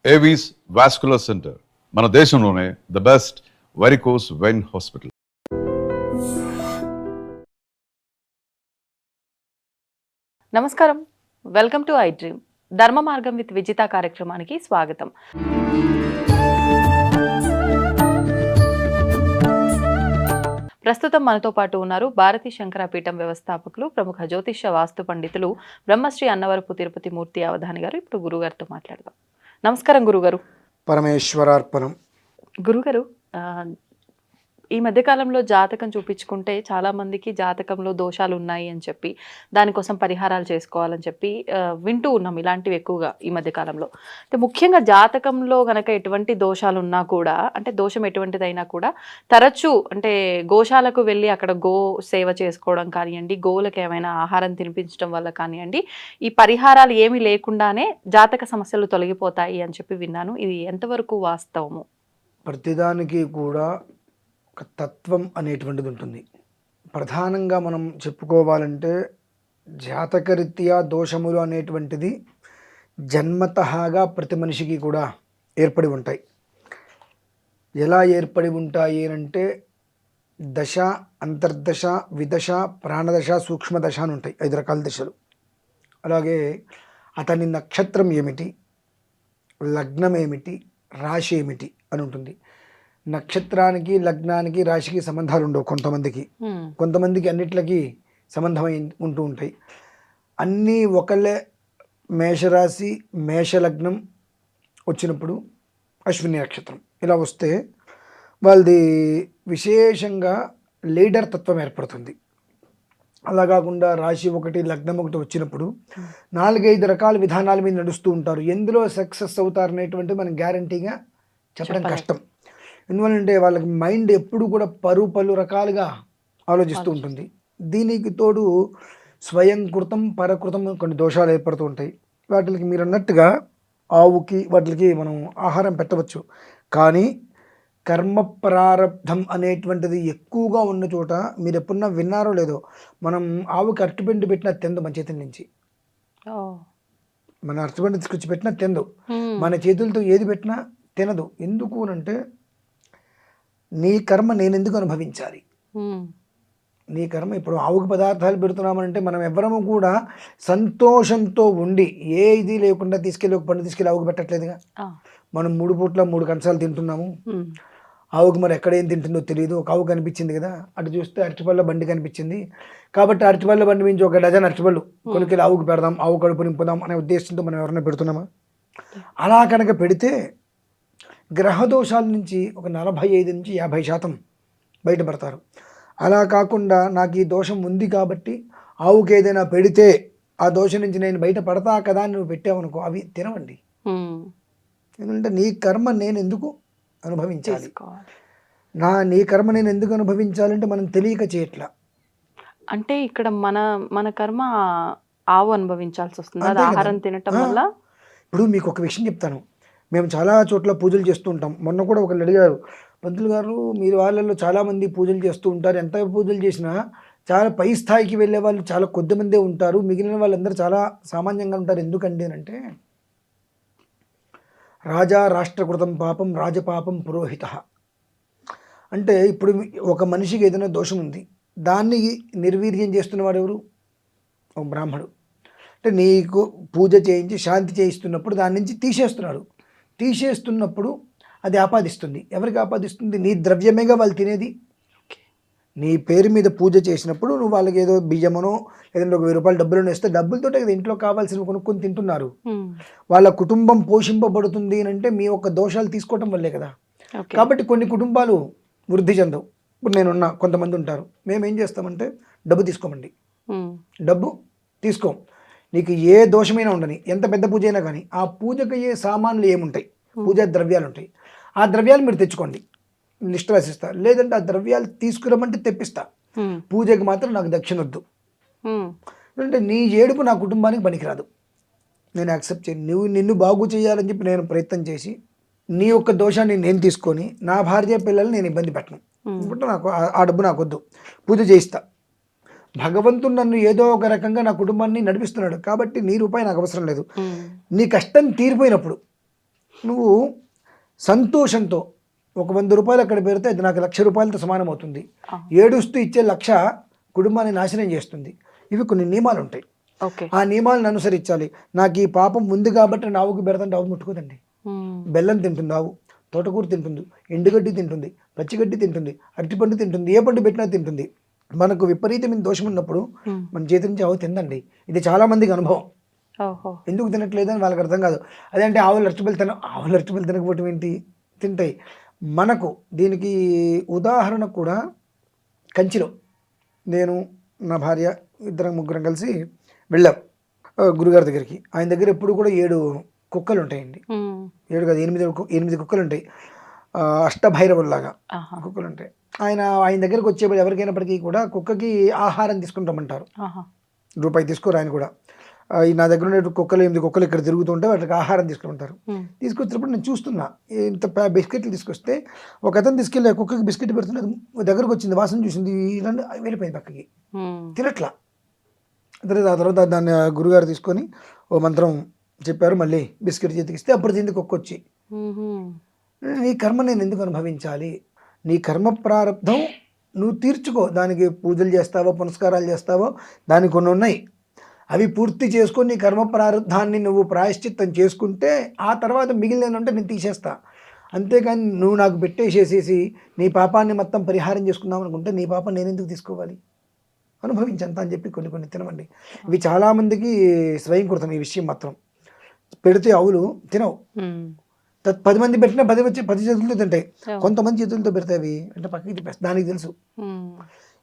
Avis vascular centre మన దేశంలోనే the best varicose vein hospital. నమస్కారం, వెల్కమ్ టు ఐ డ్రీమ్. ధర్మ మార్గం విత్ విజిత కార్యక్రమానికి స్వాగతం. ప్రస్తుతం మనతో పాటు ఉన్నారు భారతీ శంకరపీఠం వ్యవస్థాపకులు, ప్రముఖ జ్యోతిష్య వాస్తు పండితులు బ్రహ్మశ్రీ అన్నవరపు తిరుపతి మూర్తి అవధాని గారు. ఇప్పుడు గురుగారితో మాట్లాడదాం. నమస్కారం గురుగారు. పరమేశ్వరార్పణం. గురుగారు, ఈ మధ్యకాలంలో జాతకం చూపించుకుంటే చాలా మందికి జాతకంలో దోషాలు ఉన్నాయి అని చెప్పి దానికోసం పరిహారాలు చేసుకోవాలని చెప్పి వింటూ ఉన్నాం. ఇలాంటివి ఎక్కువగా ఈ మధ్యకాలంలో. అంటే ముఖ్యంగా జాతకంలో గనక ఎటువంటి దోషాలు ఉన్నా కూడా, అంటే దోషం ఎటువంటిదైనా కూడా తరచూ అంటే గోశాలకు వెళ్ళి అక్కడ గో సేవ చేసుకోవడం కానివ్వండి, గోవులకు ఏమైనా ఆహారం తినిపించడం వల్ల కానివ్వండి, ఈ పరిహారాలు ఏమీ లేకుండానే జాతక సమస్యలు తొలగిపోతాయి అని చెప్పి విన్నాను. ఇది ఎంతవరకు వాస్తవము? ప్రతిదానికి కూడా ఒక తత్వం అనేటువంటిది ఉంటుంది. ప్రధానంగా మనం చెప్పుకోవాలంటే జాతకరీత్యా దోషములు అనేటువంటిది జన్మతహాగా ప్రతి మనిషికి కూడా ఏర్పడి ఉంటాయి. ఎలా ఏర్పడి ఉంటాయి అంటే దశ, అంతర్దశ, విదశ, ప్రాణదశ, సూక్ష్మదశ అని ఉంటాయి. 5 రకాల దశలు. అలాగే అతని నక్షత్రం ఏమిటి, లగ్నం ఏమిటి, రాశి ఏమిటి అని ఉంటుంది. నక్షత్రానికి, లగ్నానికి, రాశికి సంబంధాలు ఉండవు కొంతమందికి అన్నిట్లకి సంబంధమై ఉంటూ ఉంటాయి. అన్నీ ఒకళ్ళే. మేషరాశి, మేషలగ్నం వచ్చినప్పుడు అశ్విని నక్షత్రం ఇలా వస్తే వాళ్ళది విశేషంగా లీడర్ తత్వం ఏర్పడుతుంది. అలా కాకుండా రాశి ఒకటి, లగ్నం ఒకటి వచ్చినప్పుడు 4-5 రకాల విధానాల మీద నడుస్తూ ఉంటారు. ఎందులో సక్సెస్ అవుతారు అనేటువంటి మనం గ్యారంటీగా చెప్పడం కష్టం. ఎందువల్లంటే వాళ్ళకి మైండ్ ఎప్పుడు కూడా పలు రకాలుగా ఆలోచిస్తూ ఉంటుంది. దీనికి తోడు స్వయంకృతం, పరకృతం కొన్ని దోషాలు ఏర్పడుతూ ఉంటాయి. వాటికి మీరు అన్నట్టుగా ఆవుకి వాటికి మనం ఆహారం పెట్టవచ్చు. కానీ కర్మ ప్రారబ్ధం అనేటువంటిది ఎక్కువగా ఉన్న చోట మీరు ఎప్పుడన్నా విన్నారో లేదో, మనం ఆవుకి అరటిపండు పెట్టినా తిందు మన చేతుల నుంచి. మన అరటిపండు తీసుకొచ్చి పెట్టినా తిందు, మన చేతులతో ఏది పెట్టినా తినదు. ఎందుకు అంటే నీ కర్మ నేను ఎందుకు అనుభవించాలి? నీ కర్మ. ఇప్పుడు ఆవుకి పదార్థాలు పెడుతున్నామంటే మనం ఎవరము కూడా సంతోషంతో ఉండి ఏ ఇది లేకుండా తీసుకెళ్ళి ఒక పండు తీసుకెళ్ళి ఆవుకి పెట్టట్లేదుగా. మనం 3 పూట్ల 3 కంచాలు తింటున్నాము. ఆవుకి మరి ఎక్కడ ఏం తింటుందో తెలియదు. ఒక ఆవు కనిపించింది కదా, అటు చూస్తే అరటిపళ్ళ బండి కనిపించింది కాబట్టి అరటిపళ్ళ బండి నుంచి ఒక డజన్ అరటిపళ్ళు కొనుక్కెళ్ళి ఆవుకి పెడదాం, ఆవు కడుపు నింపుదాం అనే ఉద్దేశంతో మనం ఎవరైనా పెడుతున్నామా? అలా కనుక పెడితే గ్రహదోషాల నుంచి ఒక 45 నుంచి 50% బయటపడతారు. అలా కాకుండా నాకు ఈ దోషం ఉంది కాబట్టి ఆవుకి ఏదైనా పెడితే ఆ దోషం నుంచి నేను బయట పడతా కదా అని నువ్వు పెట్టావనుకో, అవి తినవండి. ఎందుకంటే నీ కర్మ నేను ఎందుకు అనుభవించాలి? నీ కర్మ నేను ఎందుకు అనుభవించాలంటే మనం తెలియక చేయట్లా. అంటే ఇక్కడ మన కర్మ ఆవు అనుభవించాల్సి వస్తుంది ఆహారం తినటం వల్ల. ఇప్పుడు మీకు ఒక విషయం చెప్తాను. మేము చాలా చోట్ల పూజలు చేస్తూ ఉంటాం. మొన్న కూడా ఒకళ్ళు అడిగారు, పంతులు గారు మీరు వాళ్ళల్లో చాలామంది పూజలు చేస్తూ ఉంటారు, ఎంత పూజలు చేసినా చాలా పై స్థాయికి వెళ్ళే వాళ్ళు చాలా కొద్దిమందే ఉంటారు, మిగిలిన వాళ్ళందరూ చాలా సామాన్యంగా ఉంటారు, ఎందుకండి అంటే రాజా రాష్ట్రకృతం పాపం రాజపాపం పురోహిత. అంటే ఇప్పుడు ఒక మనిషికి ఏదైనా దోషం ఉంది, దాన్ని నిర్వీర్యం చేస్తున్నవాడు ఎవరు? ఒక బ్రాహ్మడు. అంటే నీకు పూజ చేయించి శాంతి చేయిస్తున్నప్పుడు దాని నుంచి తీసేస్తున్నప్పుడు అది ఆపాదిస్తుంది. ఎవరికి ఆపాదిస్తుంది? నీ ద్రవ్యమేగా వాళ్ళు తినేది. నీ పేరు మీద పూజ చేసినప్పుడు నువ్వు వాళ్ళకి ఏదో బియ్యమనో లేదంటే ఒక 1000 రూపాయలు డబ్బులను ఇస్తే డబ్బులతో ఇంట్లో కావాల్సిన కొనుక్కొని తింటున్నారు. వాళ్ళ కుటుంబం పోషింపబడుతుంది అని అంటే మీ యొక్క దోషాలు తీసుకోవటం వల్లే కదా. కాబట్టి కొన్ని కుటుంబాలు వృద్ధి చెందవు. ఇప్పుడు నేనున్నా, కొంతమంది ఉంటారు, మేమేం చేస్తామంటే డబ్బు తీసుకోమండి, డబ్బు తీసుకోం. నీకు ఏ దోషమైనా ఉండని, ఎంత పెద్ద పూజ అయినా కానీ ఆ పూజకు అయ్యే సామాన్లు ఏముంటాయి, పూజా ద్రవ్యాలు ఉంటాయి, ఆ ద్రవ్యాలు మీరు తెచ్చుకోండి, లిస్ట్ రాసిస్తా. లేదంటే ఆ ద్రవ్యాలు తీసుకురమంటే తెప్పిస్తా, పూజకి మాత్రం నాకు దక్షిణ వద్దు. అంటే నీ ఏడుపు నా కుటుంబానికి పనికిరాదు, నేను యాక్సెప్ట్ చేయను. నిన్ను బాగు చేయాలని చెప్పి నేను ప్రయత్నం చేసి నీ యొక్క దోషాన్ని నేను తీసుకొని నా భార్య పిల్లల్ని నేను ఇబ్బంది పెట్టను. ఇప్పుడు నాకు ఆ డబ్బు నాకు వద్దు, పూజ చేయిస్తా. భగవంతుడు నన్ను ఏదో ఒక రకంగా నా కుటుంబాన్ని నడిపిస్తున్నాడు కాబట్టి నీ రూపాయి నాకు అవసరం లేదు. నీ కష్టం తీరిపోయినప్పుడు నువ్వు సంతోషంతో ఒక 100 రూపాయలు అక్కడ పెడితే అది నాకు 1,00,000 రూపాయలతో సమానం అవుతుంది. ఏడుస్తూ ఇచ్చే 1,00,000 కుటుంబాన్ని నాశనం చేస్తుంది. ఇవి కొన్ని నియమాలు ఉంటాయి. ఓకే. ఆ నియమాలను అనుసరించాలి. నాకు ఈ పాపం ఉంది కాబట్టి నేను ఆవుకి పెడతాంటే ఆవు ముట్టుకోదండి. బెల్లం తింటుంది ఆవు, తోటకూర తింటుంది, ఎండుగడ్డి తింటుంది, పచ్చిగడ్డి తింటుంది, అరటిపండు తింటుంది, ఏ పండు పెట్టినా తింటుంది. మనకు విపరీతమైన దోషం ఉన్నప్పుడు మన చేతి నుంచి ఆవు తిందండి. ఇది చాలా మందికి అనుభవం. ఓహో. ఎందుకు తినట్లేదు అని వాళ్ళకి అర్థం కాదు. అదంటే ఆవులు అరటిపళ్ళు తినకపోవటం ఏంటి, తింటాయి. మనకు దీనికి ఉదాహరణ కూడా కంచిలో నేను నా భార్య ఇద్దరం ముగ్గురం కలిసి వెళ్ళాం గురుగారి దగ్గరికి. ఆయన దగ్గర ఎప్పుడు కూడా 7 కుక్కలు ఉంటాయండి. 7 కాదు 8 కుక్కలు ఉంటాయి. అష్టభైరవుల్లాగా కుక్కలు ఉంటాయి. ఆయన దగ్గరకు వచ్చేప్పుడు ఎవరికైనప్పటికీ కూడా కుక్కకి ఆహారం తీసుకుంటామంటారు. రూపాయి తీసుకోరు ఆయన కూడా. నా దగ్గర ఉండే కుక్కలు 8 కుక్కలు ఇక్కడ తిరుగుతుంటే వాటికి ఆహారం తీసుకుంటారు. తీసుకొచ్చినప్పుడు నేను చూస్తున్నా, ఇంత బిస్కెట్లు తీసుకొస్తే ఒక అతను తీసుకెళ్ళి కుక్కకి బిస్కెట్ పెడుతున్నా, దగ్గరకు వచ్చింది, వాసన చూసింది, వెళ్ళిపోయింది పక్కకి, తినట్లా. ఆ తర్వాత దాన్ని గురుగారు తీసుకొని ఓ మంత్రం చెప్పారు, మళ్ళీ బిస్కెట్ చేతికిస్తే అప్పుడు తింది కుక్క వచ్చి. నీ కర్మ నేను ఎందుకు అనుభవించాలి? నీ కర్మ ప్రారంధం నువ్వు తీర్చుకో. దానికి పూజలు చేస్తావో పునస్కారాలు చేస్తావో దానికి కొన్ని ఉన్నాయి. అవి పూర్తి చేసుకొని నీ కర్మ ప్రారంధాన్ని నువ్వు ప్రాయశ్చిత్తం చేసుకుంటే ఆ తర్వాత మిగిలినంటే నేను తీసేస్తా. అంతేకాని నువ్వు నాకు పెట్టేసేసేసి నీ పాపాన్ని మొత్తం పరిహారం చేసుకుందాం అనుకుంటే నీ పాపం నేను ఎందుకు తీసుకోవాలి? అనుభవించంత అని చెప్పి కొన్ని తినమండి. ఇవి చాలామందికి స్వయంకృతం ఈ విషయం. మాత్రం పెడితే ఆవులు తినవు. 10 మంది పెట్టినా 10 చేతులతో తింటాయి. కొంతమంది చేతులతో పెడతాయి అంటే పక్కకి తిప్పేస్తాయి. దానికి తెలుసు.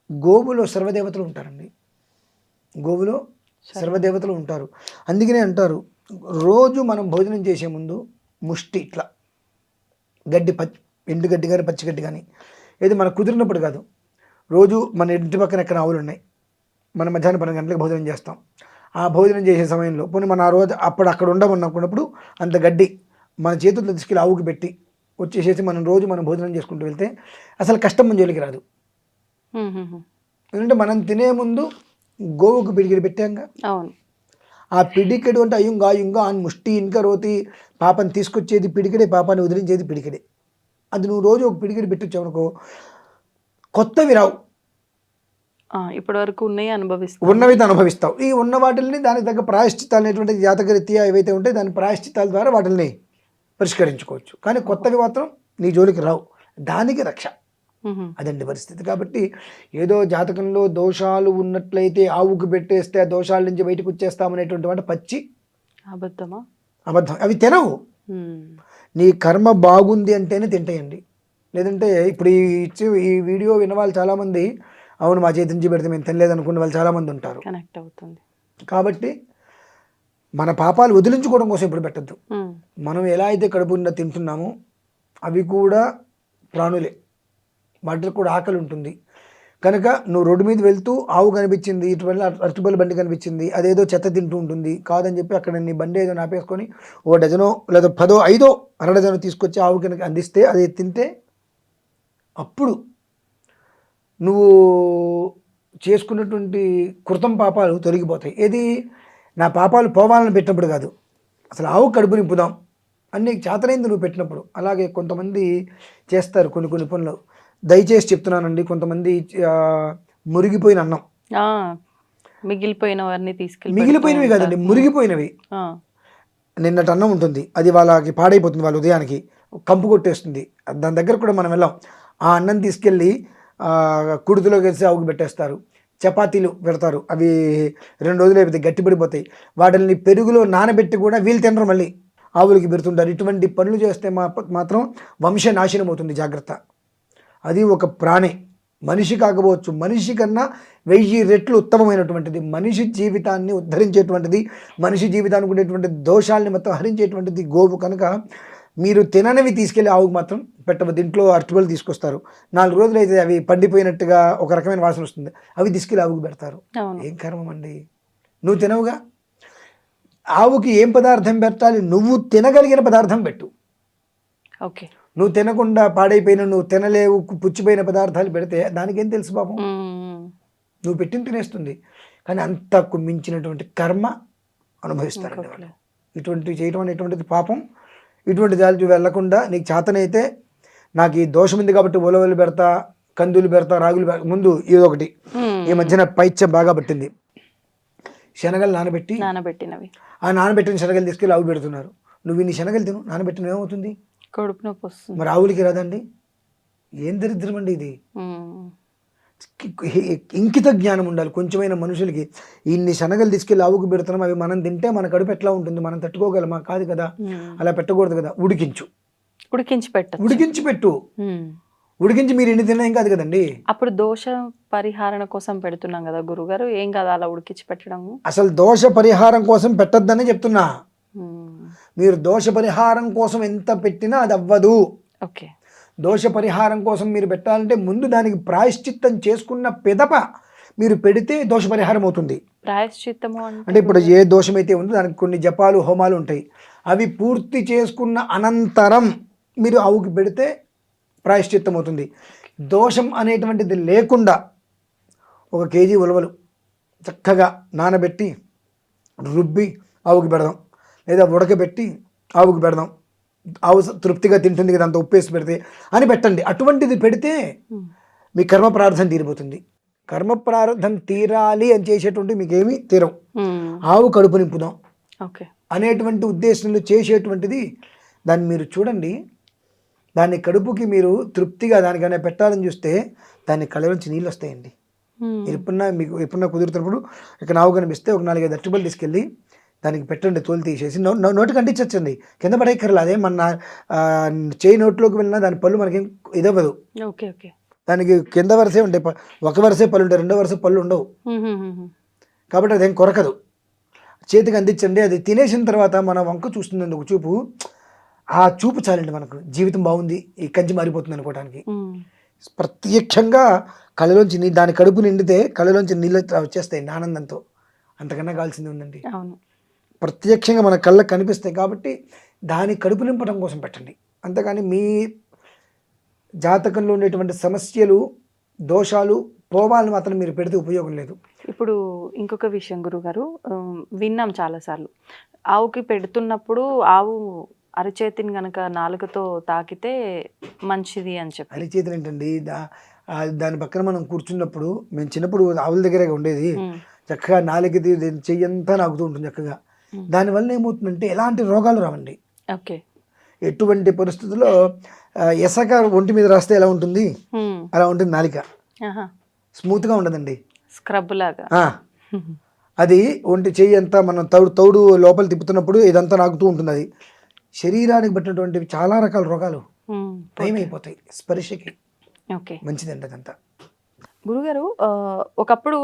గోవులో సర్వదేవతలు ఉంటారండి. గోవులో సర్వదేవతలు ఉంటారు. అందుకనే అంటారు, రోజు మనం భోజనం చేసే ముందు ముష్టి ఇట్లా గడ్డి, ఎండుగడ్డి కానీ పచ్చిగడ్డి కానీ, ఏది మనకు కుదిరినప్పుడు కాదు, రోజు మన ఇంటి పక్కన ఎక్కడ ఆవులు ఉన్నాయి, మన మధ్యాహ్నం 12 గంటలకు భోజనం చేస్తాం. ఆ భోజనం చేసే సమయంలో పోనీ మన ఆ రోజు అక్కడ ఉండమన్నప్పుడు అంత గడ్డి మన చేతుల్లో తీసుకెళ్ళి ఆవుకి పెట్టి వచ్చేసేసి మనం భోజనం చేసుకుంటూ వెళ్తే అసలు కష్టం మన జోలికి రాదు. ఎందుకంటే మనం తినే ముందు గోవుకు పిడికిడి పెట్టాంగా. అవును. ఆ పిడికెడు అంటే అయ్యుంగా అని ముష్టి ఇంకా రోతి పాపని తీసుకొచ్చేది పిడికిడే, పాపాన్ని వదిలించేది పిడికిడే. అది నువ్వు రోజు ఒక పిడికిడి పెట్టొచ్చావు అనుకో, కొత్తవి రావు. ఇప్పటి వరకు ఉన్నవి అనుభవిస్తావు. ఈ ఉన్న వాటిని దానికి తగ్గ ప్రాయశ్చిత్తాలు అనేటువంటి జాతకరీత్యా ఏవైతే ఉంటే దాని ప్రాయశ్చిత్తాల ద్వారా వాటిని పరిష్కరించుకోవచ్చు. కానీ కొత్తవి మాత్రం నీ జోలికి రావు. దానికి రక్ష. అదండి పరిస్థితి. కాబట్టి ఏదో జాతకంలో దోషాలు ఉన్నట్లయితే ఆవుకు పెట్టేస్తే ఆ దోషాల నుంచి బయటకు వచ్చేస్తామనేటువంటి వాటి పచ్చి అబద్ధం. అవి తినవు. నీ కర్మ బాగుంది అంటేనే తింటాయండి. లేదంటే ఇప్పుడు ఈ వీడియో వినవాళ్ళు చాలామంది అవును మా చేతి నుంచి పెడితే మేము తినలేదు అనుకునే వాళ్ళు చాలామంది ఉంటారు. కనెక్ట్ అవుతుంది. కాబట్టి మన పాపాలు వదిలించుకోవడం కోసం ఇప్పుడు పెట్టద్దు. మనం ఎలా అయితే కడుపు నిండా తింటున్నామో అవి కూడా ప్రాణులే, వాటికి కూడా ఆకలి ఉంటుంది. కనుక నువ్వు రోడ్డు మీద వెళ్తూ ఆవు కనిపించింది, ఇటువంటి అరటిపళ్ళు బండి కనిపించింది, అదేదో చెత్త తింటూ ఉంటుంది కాదని చెప్పి అక్కడ నీ బండి ఏదో నాపేసుకొని 1 డజనో లేదా 10, 5, అర డజనో తీసుకొచ్చి ఆవు కనుక అందిస్తే అది తింటే అప్పుడు నువ్వు చేసుకున్నటువంటి కృతం పాపాలు తొలగిపోతాయి. ఏది నా పాపాలు పోవాలని పెట్టినప్పుడు కాదు, అసలు ఆవు కడుపు నింపుదాం అన్ని చేతనైంది నువ్వు పెట్టినప్పుడు. అలాగే కొంతమంది చేస్తారు కొన్ని పనులు. దయచేసి చెప్తున్నానండి, కొంతమంది మురిగిపోయిన అన్నం, మిగిలిపోయినవి కాదండి, మురిగిపోయినవి. నిన్నటి అన్నం ఉంటుంది, అది వాళ్ళకి పాడైపోతుంది, వాళ్ళ ఉదయానికి కంపు కొట్టేస్తుంది. దాని దగ్గర కూడా మనం వెళ్ళాం. ఆ అన్నం తీసుకెళ్ళి కుడితిలో కలిసి ఆవుకి పెట్టేస్తారు. చపాతీలు పెడతారు, అవి 2 రోజులు అయిపోతాయి, గట్టిపడిపోతాయి. వాటిని పెరుగులో నానబెట్టి కూడా వీళ్ళు తినరు, మళ్ళీ ఆవులకి పెడుతుంటారు. ఇటువంటి పనులు చేస్తే మాత్రం వంశనాశనం అవుతుంది. జాగ్రత్త. అది ఒక ప్రాణి, మనిషి కాకపోవచ్చు, మనిషి కన్నా 1000 రెట్లు ఉత్తమమైనటువంటిది, మనిషి జీవితాన్ని ఉద్ధరించేటువంటిది, మనిషి జీవితానికి ఉండేటువంటి దోషాలని మొత్తం హరించేటువంటిది గోవు. కనుక మీరు తిననివి తీసుకెళ్ళి ఆవుకు మాత్రం పెట్టవద్దు. ఇంట్లో అరటిపళ్ళు తీసుకొస్తారు, 4 రోజులు అయితే అవి పండిపోయినట్టుగా ఒక రకమైన వాసన వస్తుంది, అవి తీసుకెళ్ళి ఆవుకు పెడతారు. ఏం కర్మం అండి, నువ్వు తినవుగా. ఆవుకి ఏం పదార్థం పెట్టాలి, నువ్వు తినగలిగిన పదార్థం పెట్టు. ఓకే. నువ్వు తినకుండా పాడైపోయిన, నువ్వు తినలేవు, పుచ్చిపోయిన పదార్థాలు పెడితే దానికేం తెలుసు పాపం, నువ్వు పెట్టిన తినేస్తుంది. కానీ అంతకు మించినటువంటి కర్మ అనుభవిస్తారండి వాళ్ళు. ఇటువంటివి చేయడం అనేటువంటిది పాపం. ఇటువంటి దానికి వెళ్లకుండా నీకు చేతనైతే నాకు ఈ దోషం ఉంది కాబట్టి ఉలవలు పెడతా, కందులు పెడతా, రాగులు పెడతా, ముందు ఇదొకటి. ఈ మధ్యన పైత్యం బాగా పట్టింది, శనగలు నానబెట్టినవి, ఆ నానబెట్టిన శనగలు తీసుకెళ్ళి ఆవు పెడుతున్నారు. నువ్వు ఇన్ని శనగలు తిను, నానబెట్టిన ఏమవుతుంది? కడుపు నొప్పి వస్తుంది. మరి ఆవులకి రాదండి? ఏం దరిద్రం అండి ఇది. ఇంకిత జ్ఞానం ఉండాలి కొంచెమైన మనుషులకి. ఇన్ని శనగలు తీసుకెళ్ళి ఆవుకు పెడుతున్నాం, అవి మనం తింటే మన కడుపు ఎట్లా ఉంటుంది, మనం తట్టుకోగలమా? కాదు కదా, అలా పెట్టకూడదు కదా. ఉడికించి పెట్టు. ఉడికించి మీరు ఎన్ని తిన్నా ఏం కాదు కదండి. అప్పుడు దోష పరిహారణ కోసం పెడుతున్నాం కదా గురుగారు, ఏం కదా అలా ఉడికించి పెట్టడం? అసలు దోష పరిహారం కోసం పెట్టొద్దనే చెప్తున్నా. మీరు దోష పరిహారం కోసం ఎంత పెట్టినా అది అవ్వదు. ఓకే. దోష పరిహారం కోసం మీరు పెట్టాలంటే ముందు దానికి ప్రాయశ్చిత్తం చేసుకున్న పిదప మీరు పెడితే దోష పరిహారం అవుతుంది. ప్రాయశ్చిత్తము అంటే ఇప్పుడు ఏ దోషమైతే ఉందో దానికి కొన్ని జపాలు, హోమాలు ఉంటాయి. అవి పూర్తి చేసుకున్న అనంతరం మీరు ఆవుకి పెడితే ప్రాయశ్చిత్తం అవుతుంది. దోషం అనేటువంటిది లేకుండా 1 కేజీ ఉలవలు చక్కగా నానబెట్టి రుబ్బి ఆవుకి పెడదాం, లేదా ఉడకబెట్టి ఆవుకి పెడదాం, ఆవు తృప్తిగా తింటుంది కదా అంత ఉప్పేసి పెడితే అని పెట్టండి. అటువంటిది పెడితే మీ కర్మ ప్రార్థన తీరిపోతుంది. కర్మ ప్రార్థన తీరాలి అని చేసేటువంటి మీకేమీ తీరవు. ఆవు కడుపు నింపుదాం అనేటువంటి ఉద్దేశంలో చేసేటువంటిది దాన్ని మీరు చూడండి. దాన్ని కడుపుకి మీరు తృప్తిగా దానికైనా పెట్టాలని చూస్తే దాని కళ్ళ నుంచి నీళ్ళు వస్తాయండి. మీరు ఎప్పుడన్నా కుదురుతున్నప్పుడు ఇక్కడ ఆవు కనిపిస్తే 4-5 అరటిపళ్ళు తీసుకెళ్ళి దానికి పెట్టండి, తోలు తీసేసి నోటికి అంటించండి, కింద పడేక్కర్లేదు. అదే మన చేయి నోట్లోకి వెళ్ళినా దాని పళ్ళు మనకేం ఇదవ్వదు. దానికి కింద వరసే ఉంటాయి, 1 వరసే పళ్ళు ఉంటాయి, 2వ వరసే పళ్ళు ఉండవు. కాబట్టి అదేం కొరకదు. చేతికి అందించండి. అది తినేసిన తర్వాత మన వంక చూస్తుంది ఒక చూపు, ఆ చూపు చాలండి మనకు జీవితం బాగుంది, ఈ కంచి మారిపోతుంది అనుకోవడానికి. ప్రత్యక్షంగా కళ్ళలోంచి దాని కడుపు నిండితే కళ్ళలోంచి నీళ్ళు వచ్చేస్తాయి ఆనందంతో. అంతకన్నా కావాల్సింది ఉందండి. ప్రత్యక్షంగా మన కళ్ళకు కనిపిస్తాయి కాబట్టి దాని కడుపు నింపడం కోసం పెట్టండి. అంతేగాని మీ జాతకంలో ఉండేటువంటి సమస్యలు, దోషాలు పోవాలని మాత్రం మీరు పెడితే ఉపయోగం లేదు. ఇప్పుడు ఇంకొక విషయం గురుగారు, విన్నాం చాలాసార్లు, ఆవుకి పెడుతున్నప్పుడు ఆవు అరచేతిని కనుక నాలుకతో తాకితే మంచిది అని చెప్పి. అరచేతులు ఏంటండి, దాని పక్కన మనం కూర్చున్నప్పుడు, మేము చిన్నప్పుడు ఆవుల దగ్గరే ఉండేది, చక్కగా నాలుకది చెయ్యంతా నాకుతూ ఉంటుంది చక్కగా. దానివల్ల ఏమవుతుందంటే ఎలాంటి రోగాలు రావండి. ఎటువంటి పరిస్థితుల్లో ఎసక ఒంటి మీద రాస్తే ఎలా ఉంటుంది అలా ఉంటుంది నాలిక, స్మూత్గా ఉండదండి, స్క్రబ్ లాగా. అది ఒంటి చెయ్యి అంతా మనం తౌడు లోపల తిప్పుతున్నప్పుడు ఇదంతా నాకుతూ ఉంటుంది. అది శరీరానికి పట్టినటువంటి చాలా రకాల రోగాలు భయమైపోతాయి స్పర్శకి. మంచిదండి అదంతా. గురుగారు, ఒకప్పుడు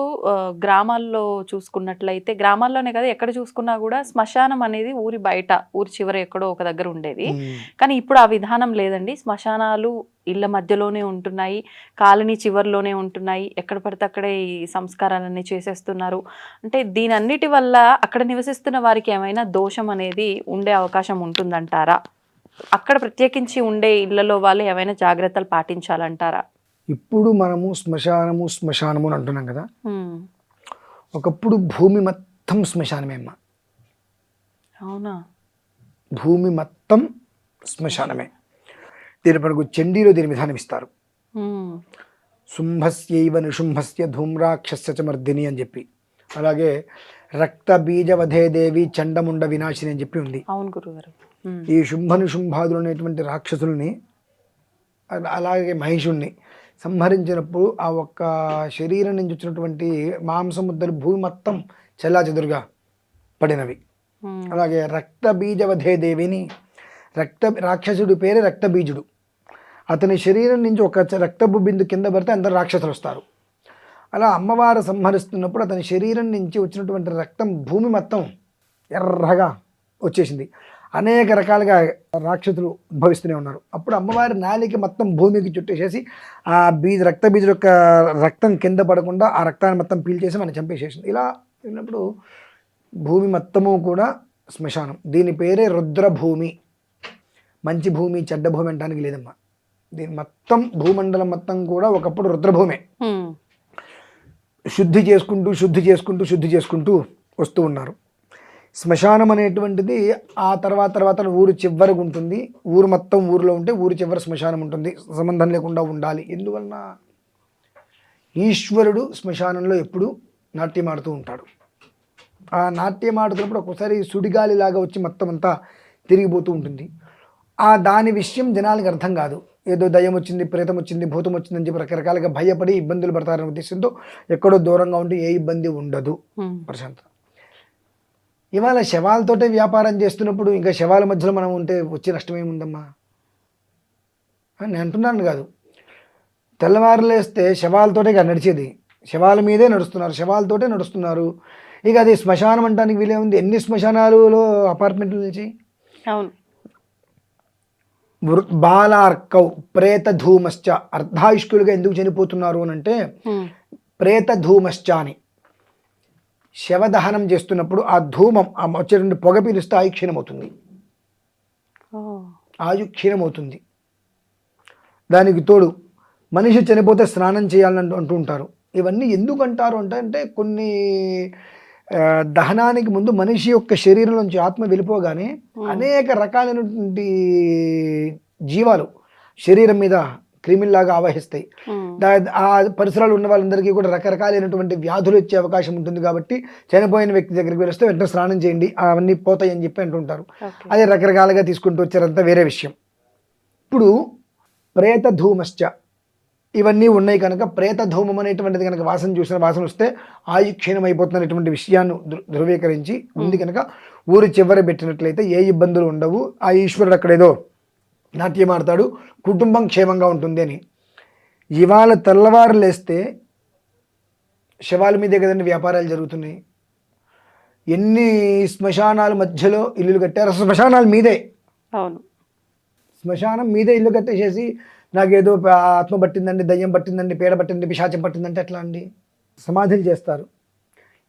గ్రామాల్లో చూసుకున్నట్లయితే, గ్రామాల్లోనే కదా ఎక్కడ చూసుకున్నా కూడా శ్మశానం అనేది ఊరి బయట, ఊరి చివర ఎక్కడో ఒక దగ్గర ఉండేది. కానీ ఇప్పుడు ఆ విధానం లేదండి. శ్మశానాలు ఇళ్ళ మధ్యలోనే ఉంటున్నాయి, కాలనీ చివరిలోనే ఉంటున్నాయి. ఎక్కడ పడితే అక్కడే ఈ సంస్కారాలన్నీ చేసేస్తున్నారు. అంటే దీని అన్నిటి వల్ల అక్కడ నివసిస్తున్న వారికి ఏమైనా దోషం అనేది ఉండే అవకాశం ఉంటుందంటారా? అక్కడ ప్రత్యేకించి ఉండే ఇళ్లలో వాళ్ళు ఏమైనా జాగ్రత్తలు పాటించాలంటారా? ఇప్పుడు మనము శ్మశానము అని అంటున్నాం కదా, ఒకప్పుడు భూమి మొత్తం శ్మశానమే అమ్మా. అవునా? భూమి మొత్తం శ్మశానమే. దీని మనకు చండీలో దీని విధానం ఇస్తారు, శుంభస్యైవ నిశుంభస్య ధూమ్రాక్షస్య చ మర్దిని అని చెప్పి. అలాగే రక్త బీజ వధే దేవి చండముండ వినాశిని అని చెప్పి ఉంది. అవును గురుగారు. ఈ శుంభ నిశుంభాదులు అనేటువంటి రాక్షసుల్ని, అలాగే మహిషుణ్ణి సంహరించినప్పుడు ఆ ఒక్క శరీరం నుంచి వచ్చినటువంటి మాంసముద్దలు భూమి మొత్తం చెల్లాచెదురుగా పడినవి. అలాగే రక్త బీజవధే దేవిని, రాక్షసుడి పేరే రక్తబీజుడు. అతని శరీరం నుంచి ఒక రక్తపు బిందు కింద పడితే అందరు రాక్షసులు వస్తారు. అలా అమ్మవారు సంహరిస్తున్నప్పుడు అతని శరీరం నుంచి వచ్చినటువంటి రక్తం భూమి మొత్తం ఎర్రగా వచ్చేసింది. అనేక రకాలుగా రాక్షసులు ఉద్భవిస్తూనే ఉన్నారు. అప్పుడు అమ్మవారి నాలిక మొత్తం భూమికి చుట్టేసేసి ఆ రక్తబీజుల యొక్క రక్తం కింద పడకుండా ఆ రక్తాన్ని మొత్తం పీల్చేసి మనం చంపేసేసింది. ఇలా ఉన్నప్పుడు భూమి మొత్తము కూడా శ్మశానం. దీని పేరే రుద్రభూమి. మంచి భూమి చెడ్డ భూమి అంటానికి లేదమ్మా. దీని మొత్తం భూమండలం మొత్తం కూడా ఒకప్పుడు రుద్రభూమే. శుద్ధి చేసుకుంటూ వస్తూ ఉన్నారు. శ్మశానం అనేటువంటిది ఆ తర్వాత ఊరు చివరకు ఉంటుంది. ఊరు మొత్తం ఊరిలో ఉంటే ఊరు చివరి శ్మశానం ఉంటుంది. సంబంధం లేకుండా ఉండాలి. ఎందువలన ఈశ్వరుడు శ్మశానంలో ఎప్పుడు నాట్యం ఆడుతూ ఉంటాడు. ఆ నాట్యం ఆడుతున్నప్పుడు ఒక్కోసారి సుడిగాలి లాగా వచ్చి మొత్తం అంతా తిరిగిపోతూ ఉంటుంది. దాని విషయం జనాలకు అర్థం కాదు. ఏదో దయ్యం వచ్చింది, ప్రేతం వచ్చింది, భూతం వచ్చిందని చెప్పి రకరకాలుగా భయపడి ఇబ్బందులు పడతారనే ఉద్దేశంతో ఎక్కడో దూరంగా ఉంటే ఏ ఇబ్బంది ఉండదు, ప్రశాంతం. ఇవాళ శవాలతోటే వ్యాపారం చేస్తున్నప్పుడు ఇంకా శవాల మధ్యలో మనం ఉంటే వచ్చే నష్టం ఏముందమ్మా? నేను అంటున్నాను కాదు, తెల్లవారులేస్తే శవాలతోటే కదా నడిచేది, శవాల మీదే నడుస్తున్నారు, శవాలతోటే నడుస్తున్నారు. ఇక అది శ్మశానం అంటానికి వీలే ఉంది. ఎన్ని శ్మశానాలలో అపార్ట్మెంట్లు నిలిచి అవును. బాలార్కౌ ప్రేత ధూమశ్చ, అర్ధాయుష్కులుగా ఎందుకు చనిపోతున్నారు అని అంటే ప్రేత ధూమశ్చ అని శవదహనం చేస్తున్నప్పుడు ఆ ధూమం వచ్చేటువంటి పొగ పీలిస్తే ఆయు క్షీణమవుతుంది, ఆయు క్షీణమవుతుంది. దానికి తోడు మనిషి చనిపోతే స్నానం చేయాలని అంటూ ఉంటారు. ఇవన్నీ ఎందుకు అంటారు అంటే కొన్ని దహనానికి ముందు మనిషి యొక్క శరీరం నుంచి ఆత్మ వెళ్ళిపోగానే అనేక రకాలైనటువంటి జీవాలు శరీరం మీద క్రిమిలాగా ఆవహిస్తాయి. ఆ పరిసరాలు ఉన్న వాళ్ళందరికీ కూడా రకరకాలైనటువంటి వ్యాధులు వచ్చే అవకాశం ఉంటుంది. కాబట్టి చనిపోయిన వ్యక్తి దగ్గరికి వెళితే వెంటనే స్నానం చేయండి, అవన్నీ పోతాయి అని చెప్పి అంటుంటారు. అదే రకరకాలుగా తీసుకుంటూ వచ్చారంతా వేరే విషయం. ఇప్పుడు ప్రేత ధూమశ్చ ఇవన్నీ ఉన్నాయి కనుక ప్రేత ధూమం అనేటువంటిది కనుక వాసన వస్తే ఆయు క్షీణం అయిపోతున్నటువంటి విషయాన్ని ధృవీకరించి ఉంది కనుక ఊరు చివరి పెట్టినట్లయితే ఏ ఇబ్బందులు ఉండవు. ఆ ఈశ్వరుడు అక్కడేదో నాట్యం ఆడతాడు, కుటుంబం క్షేమంగా ఉంటుంది అని. ఇవాళ తెల్లవారు లేస్తే శవాల మీదే కదండి వ్యాపారాలు జరుగుతున్నాయి. ఎన్ని శ్మశానాల మధ్యలో ఇల్లులు కట్టారు, శ్మశానాల మీదే. అవును, శ్మశానం మీదే ఇల్లు కట్టేసేసి నాకేదో ఆత్మ పట్టిందండి, దయ్యం పట్టిందండి, పీడ పట్టింది, పిశాచం పట్టిందంటే ఎట్లా అండి? సమాధులు చేస్తారు.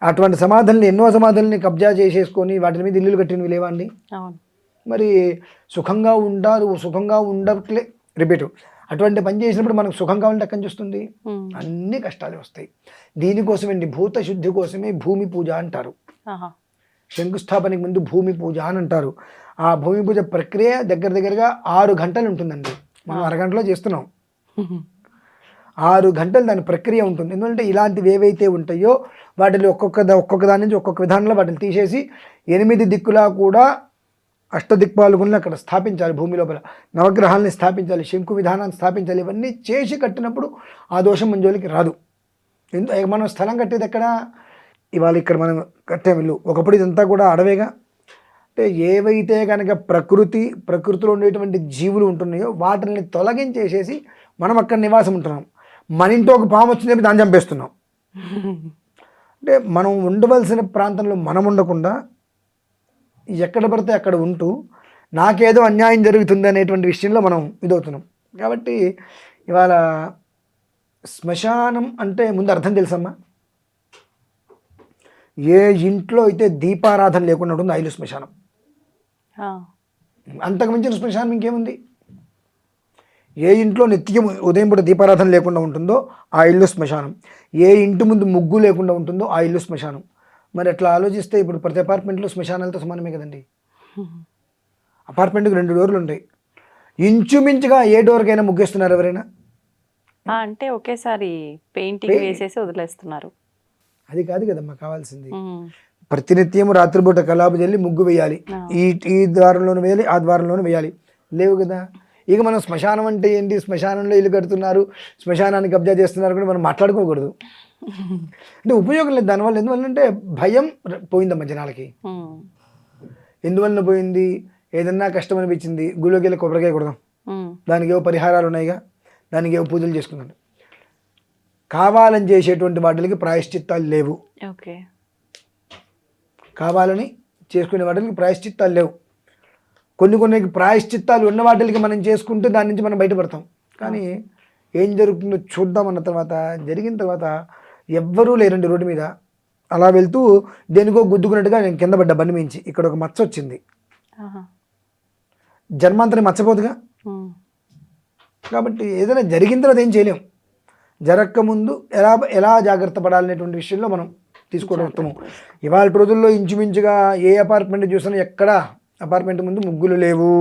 అటువంటి సమాధుల్ని ఎన్నో సమాధుల్ని కబ్జా చేసేసుకొని వాటి మీద ఇల్లులు కట్టినవి లేవా అండి? మరి సుఖంగా ఉంటారు, సుఖంగా ఉండట్లే. రిపీట్, అటువంటి పని చేసినప్పుడు మనకు సుఖంగా ఉంటే ఎక్కడి నుంచి వస్తుంది? అన్ని కష్టాలు వస్తాయి. దీనికోసమేంటి, భూత శుద్ధి కోసమే భూమి పూజ అంటారు. శంకుస్థాపనకి ముందు భూమి పూజ అని అంటారు. ఆ భూమి పూజ ప్రక్రియ దగ్గరగా 6 గంటలు ఉంటుందండి. మనం అరగంటలో చేస్తున్నాం. 6 గంటలు దాని ప్రక్రియ ఉంటుంది. ఎందుకంటే ఇలాంటివి ఏవైతే ఉంటాయో వాటిని ఒక్కొక్క దాని నుంచి ఒక్కొక్క విధానంలో వాటిని తీసేసి 8 దిక్కులా కూడా అష్టదిక్పాలుగులను అక్కడ స్థాపించాలి. భూమి లోపల నవగ్రహాలని స్థాపించాలి, శంకు విధానాన్ని స్థాపించాలి. ఇవన్నీ చేసి కట్టినప్పుడు ఆ దోషం మంజోలికి రాదు. మనం స్థలం కట్టేది ఎక్కడ? ఇవాళ ఇక్కడ మనం కట్టే ఇల్లు, ఒకప్పుడు ఇదంతా కూడా అడవేగా. అంటే ఏవైతే కనుక ప్రకృతిలో ఉండేటువంటి జీవులు ఉంటున్నాయో వాటిని తొలగించేసేసి మనం అక్కడ నివాసం ఉంటున్నాం. మన ఇంట్లో ఒక పాము వచ్చింది, దాన్ని చంపేస్తున్నాం. అంటే మనం ఉండవలసిన ప్రాంతంలో మనం ఉండకుండా ఎక్కడ పడితే అక్కడ ఉంటూ నాకేదో అన్యాయం జరుగుతుంది అనేటువంటి విషయంలో మనం ఇదవుతున్నాం. కాబట్టి ఇవాళ శ్మశానం అంటే ముందు అర్థం తెలుసమ్మా? ఏ ఇంట్లో అయితే దీపారాధన లేకుండా ఉంటుందో ఆ ఇల్లు శ్మశానం. అంతకు మించిన శ్మశానం ఇంకేముంది? ఏ ఇంట్లో నిత్యం ఉదయం పూట దీపారాధన లేకుండా ఉంటుందో ఆ ఇల్లు శ్మశానం. ఏ ఇంటి ముందు ముగ్గు లేకుండా ఉంటుందో ఆ ఇల్లు శ్మశానం. మరి అట్లా ఆలోచిస్తే ఇప్పుడు ప్రతి అపార్ట్మెంట్లో శ్మశానాలతో సమానమే కదండి. అపార్ట్మెంట్కి 2 డోర్లు ఉంటాయి. ఇంచుమించుగా ఏ డోర్కైనా ముగ్గేస్తున్నారు ఎవరైనా? అంటే ఒకేసారి పెయింటింగ్ వేసేసి వదిలేస్తున్నారు. అది కాదు కదమ్మా కావాల్సింది. ప్రతినిత్యం రాత్రిపూట కలాపు చల్లి ముగ్గు వేయాలి. ఈ ద్వారంలోనూ వేయాలి, ఆ ద్వారంలోనూ వేయాలి. లేవు కదా. ఇక మనం శ్మశానం అంటే ఏంటి, శ్మశానంలో ఇల్లు కడుతున్నారు, శ్మశానాన్ని కబ్జా చేస్తున్నారు కూడా మనం మాట్లాడుకోకూడదు. అంటే ఉపయోగం లేదు దానివల్ల. ఎందువల్ల అంటే భయం పోయిందమ్మా జనాలకి. ఎందువలన పోయింది? ఏదన్నా కష్టం అనిపించింది, గుళ్ళోకి వెళ్ళి కొబ్బరికాయ కొడదాం, దానికి ఏవో పరిహారాలు ఉన్నాయిగా, దానికి ఏవో పూజలు చేసుకున్నాం. కావాలని చేసేటువంటి వాటికి ప్రాయశ్చిత్తాలు లేవు. కావాలని చేసుకునే వాటికి ప్రాయశ్చిత్తాలు లేవు. కొన్ని ప్రాయశ్చిత్తాలు ఉన్న వాటికి మనం చేసుకుంటే దాని నుంచి మనం బయటపడతాం. కానీ ఏం జరుగుతుందో చూద్దాం అన్న తర్వాత, జరిగిన తర్వాత ఎవ్వరూ లేరండి రోడ్డు మీద. అలా వెళ్తూ దేనికో గుద్దుకున్నట్టుగా నేను కింద పడ్డా బండి మించి. ఇక్కడ ఒక మచ్చ వచ్చింది. జన్మాంతరం మచ్చపోదుగా. కాబట్టి ఏదైనా జరిగిన తర్వాత ఏం చేయలేం. జరగక ముందు ఎలా జాగ్రత్త పడాలనేటువంటి విషయంలో మనం తీసుకోవడం ఉత్తమం. ఇవాళ రోజుల్లో ఇంచుమించుగా ఏ అపార్ట్మెంట్ చూసినా ఎక్కడ అపార్ట్మెంట్ ముందు ముగ్గులు లేవు.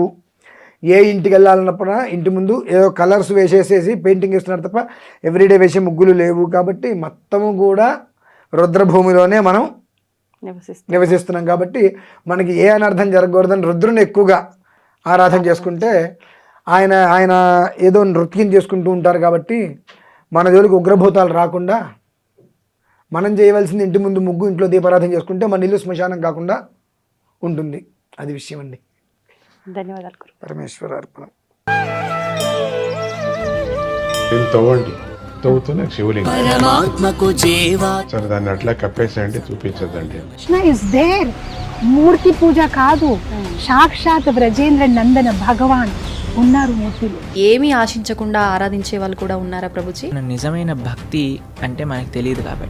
ఏ ఇంటికి వెళ్ళాలన్నప్పుడు ఇంటి ముందు ఏదో కలర్స్ వేసేసేసి పెయింటింగ్ వేస్తున్నారు తప్ప ఎవ్రీడే వేసే ముగ్గులు లేవు. కాబట్టి మొత్తము కూడా రుద్రభూమిలోనే మనం నివసిస్తున్నాం. కాబట్టి మనకి ఏ అనర్థం జరగకూడదని రుద్రుని ఎక్కువగా ఆరాధన చేసుకుంటే ఆయన ఆయన ఏదో నృత్యం చేసుకుంటూ ఉంటారు. కాబట్టి మన జోలికి ఉగ్రభూతాలు రాకుండా మనం చేయవలసింది ఇంటి ముందు ముగ్గు, ఇంట్లో దీపారాధన చేసుకుంటే మన ఇల్లు శ్మశానం కాకుండా ఉంటుంది. అది విషయం అండి. ధన్యవాదాలు గురు. పరమేశ్వర అర్పణం. తవ్వండి, తవ్వుతున్న శివలింగం. పరమాత్మకు జీవా సరే దాన్ని అట్లా కప్పేసేయండి, చూపించదండి. Krishna is there. మూర్తి పూజ కాదు, సాక్షాత్ బ్రజేంద్ర నందన భగవాన్ ఉన్నారు మూర్తిలో. ఏమీ ఆశించకుండా ఆరాధించే వాళ్ళు కూడా ఉన్నారా ప్రభుజీ? నిజమైన భక్తి అంటే మనకు తెలియదు కాబట్టి